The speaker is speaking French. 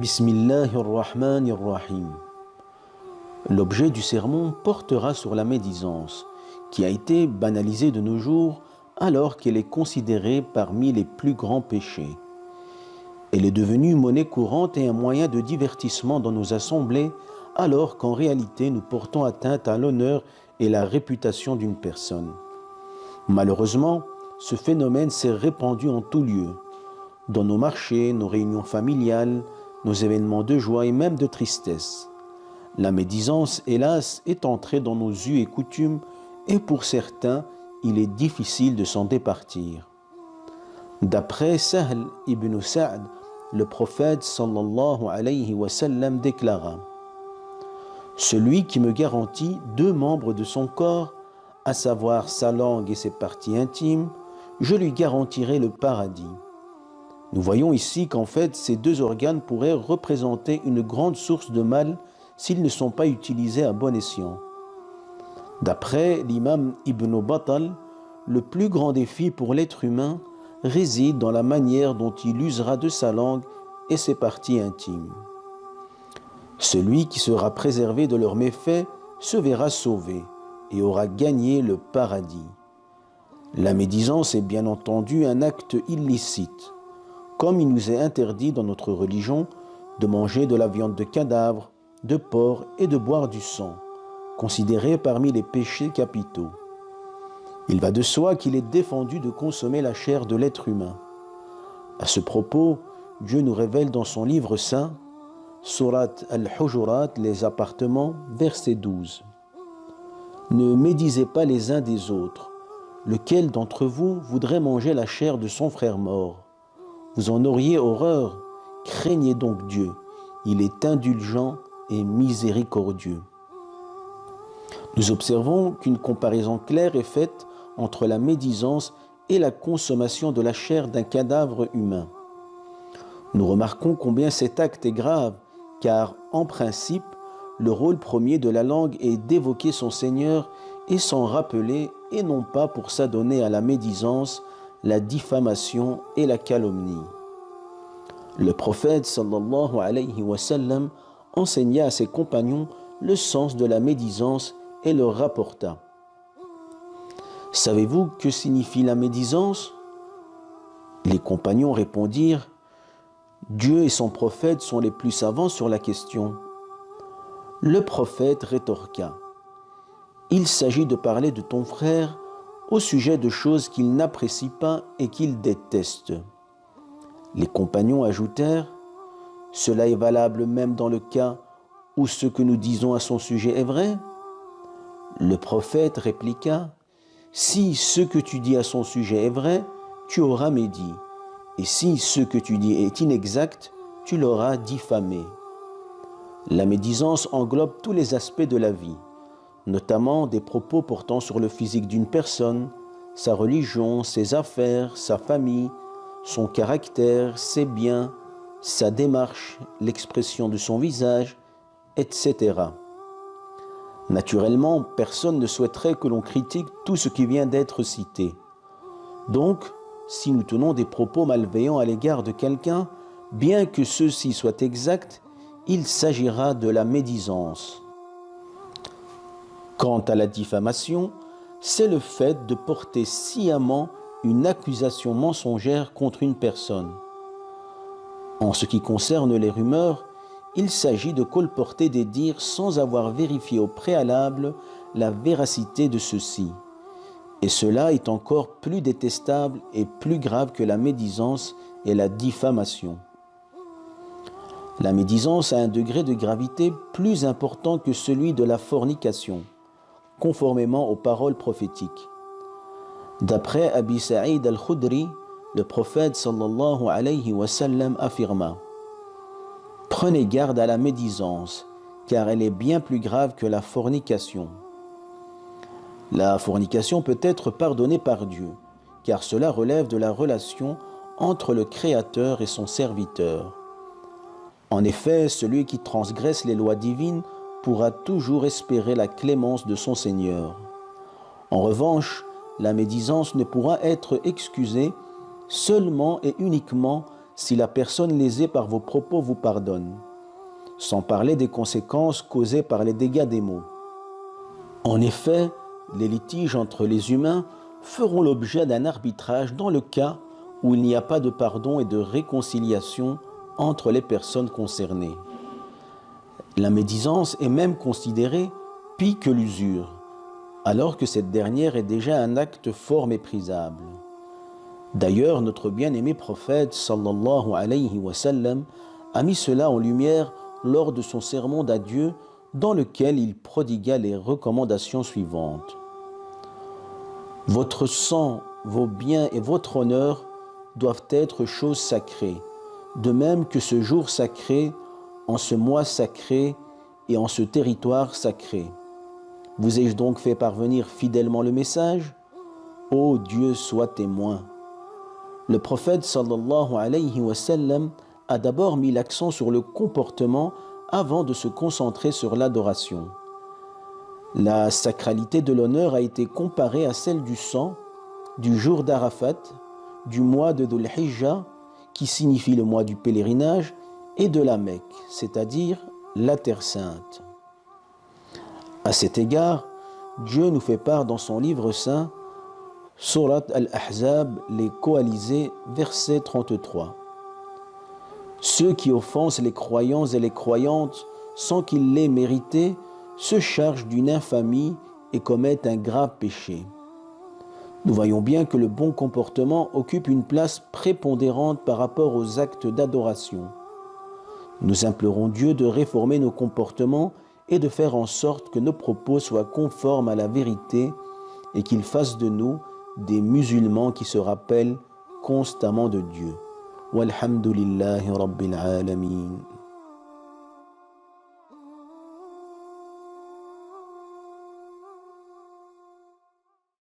Bismillahirrahmanirrahim. L'objet du sermon portera sur la médisance, qui a été banalisée de nos jours alors qu'elle est considérée parmi les plus grands péchés. Elle est devenue monnaie courante et un moyen de divertissement dans nos assemblées, alors qu'en réalité nous portons atteinte à l'honneur et la réputation d'une personne. Malheureusement, ce phénomène s'est répandu en tout lieu, dans nos marchés, nos réunions familiales, nos événements de joie et même de tristesse. La médisance, hélas, est entrée dans nos us et coutumes et pour certains, il est difficile de s'en départir. D'après Sahl ibn Sa'd, le prophète sallallahu alayhi wa sallam déclara: celui qui me garantit 2 membres de son corps, à savoir sa langue et ses parties intimes, je lui garantirai le paradis. Nous voyons ici qu'en fait, ces 2 organes pourraient représenter une grande source de mal s'ils ne sont pas utilisés à bon escient. D'après l'imam Ibn Battal, le plus grand défi pour l'être humain réside dans la manière dont il usera de sa langue et ses parties intimes. Celui qui sera préservé de leurs méfaits se verra sauvé et aura gagné le paradis. La médisance est bien entendu un acte illicite, comme il nous est interdit dans notre religion de manger de la viande de cadavre, de porc et de boire du sang, considérés parmi les péchés capitaux. Il va de soi qu'il est défendu de consommer la chair de l'être humain. À ce propos, Dieu nous révèle dans son livre saint, Surat al-Hujurat, les appartements, verset 12. Ne médisez pas les uns des autres. Lequel d'entre vous voudrait manger la chair de son frère mort? Vous en auriez horreur. Craignez donc Dieu. Il est indulgent et miséricordieux. Nous observons qu'une comparaison claire est faite entre la médisance et la consommation de la chair d'un cadavre humain. Nous remarquons combien cet acte est grave, car en principe, le rôle premier de la langue est d'évoquer son Seigneur et s'en rappeler, et non pas pour s'adonner à la médisance, la diffamation et la calomnie. Le prophète sallallahu alayhi wa sallam enseigna à ses compagnons le sens de la médisance et leur rapporta: savez-vous que signifie la médisance? Les compagnons répondirent: Dieu et son prophète sont les plus savants sur la question. Le prophète rétorqua: il s'agit de parler de ton frère au sujet de choses qu'il n'apprécie pas et qu'il déteste. Les compagnons ajoutèrent: cela est valable même dans le cas où ce que nous disons à son sujet est vrai? Le prophète répliqua: si ce que tu dis à son sujet est vrai, tu auras médit, et si ce que tu dis est inexact, tu l'auras diffamé. La médisance englobe tous les aspects de la vie, notamment des propos portant sur le physique d'une personne, sa religion, ses affaires, sa famille, son caractère, ses biens, sa démarche, l'expression de son visage, etc. Naturellement, personne ne souhaiterait que l'on critique tout ce qui vient d'être cité. Donc, si nous tenons des propos malveillants à l'égard de quelqu'un, bien que ceux-ci soient exacts, il s'agira de la médisance. Quant à la diffamation, c'est le fait de porter sciemment une accusation mensongère contre une personne. En ce qui concerne les rumeurs, il s'agit de colporter des dires sans avoir vérifié au préalable la véracité de ceux-ci. Et cela est encore plus détestable et plus grave que la médisance et la diffamation. La médisance a un degré de gravité plus important que celui de la fornication, conformément aux paroles prophétiques. D'après Abi Sa'id al-Khudri, le prophète sallallahu alayhi wa sallam affirma: prenez garde à la médisance, car elle est bien plus grave que la fornication. La fornication peut être pardonnée par Dieu, car cela relève de la relation entre le Créateur et son serviteur. En effet, celui qui transgresse les lois divines pourra toujours espérer la clémence de son Seigneur. En revanche, la médisance ne pourra être excusée seulement et uniquement si la personne lésée par vos propos vous pardonne, sans parler des conséquences causées par les dégâts des mots. En effet, les litiges entre les humains feront l'objet d'un arbitrage dans le cas où il n'y a pas de pardon et de réconciliation entre les personnes concernées. La médisance est même considérée pire que l'usure, alors que cette dernière est déjà un acte fort méprisable. D'ailleurs, notre bien-aimé prophète sallallahu alayhi wa sallam a mis cela en lumière lors de son sermon d'adieu dans lequel il prodigua les recommandations suivantes. Votre sang, vos biens et votre honneur doivent être choses sacrées, de même que ce jour sacré, en ce mois sacré et en ce territoire sacré. Vous ai-je donc fait parvenir fidèlement le message? Ô Dieu, sois témoin. Le prophète sallallahu alayhi wa sallam a d'abord mis l'accent sur le comportement avant de se concentrer sur l'adoration. La sacralité de l'honneur a été comparée à celle du sang, du jour d'Arafat, du mois de Dhul Hijjah, qui signifie le mois du pèlerinage, et de la Mecque, c'est-à-dire la Terre Sainte. À cet égard, Dieu nous fait part dans son livre saint, Surat Al-Ahzab, les coalisés, verset 33. Ceux qui offensent les croyants et les croyantes sans qu'ils l'aient mérité se chargent d'une infamie et commettent un grave péché. Nous voyons bien que le bon comportement occupe une place prépondérante par rapport aux actes d'adoration. Nous implorons Dieu de réformer nos comportements et de faire en sorte que nos propos soient conformes à la vérité et qu'il fasse de nous des musulmans qui se rappellent constamment de Dieu. Walhamdulillahi Rabbil Alamin.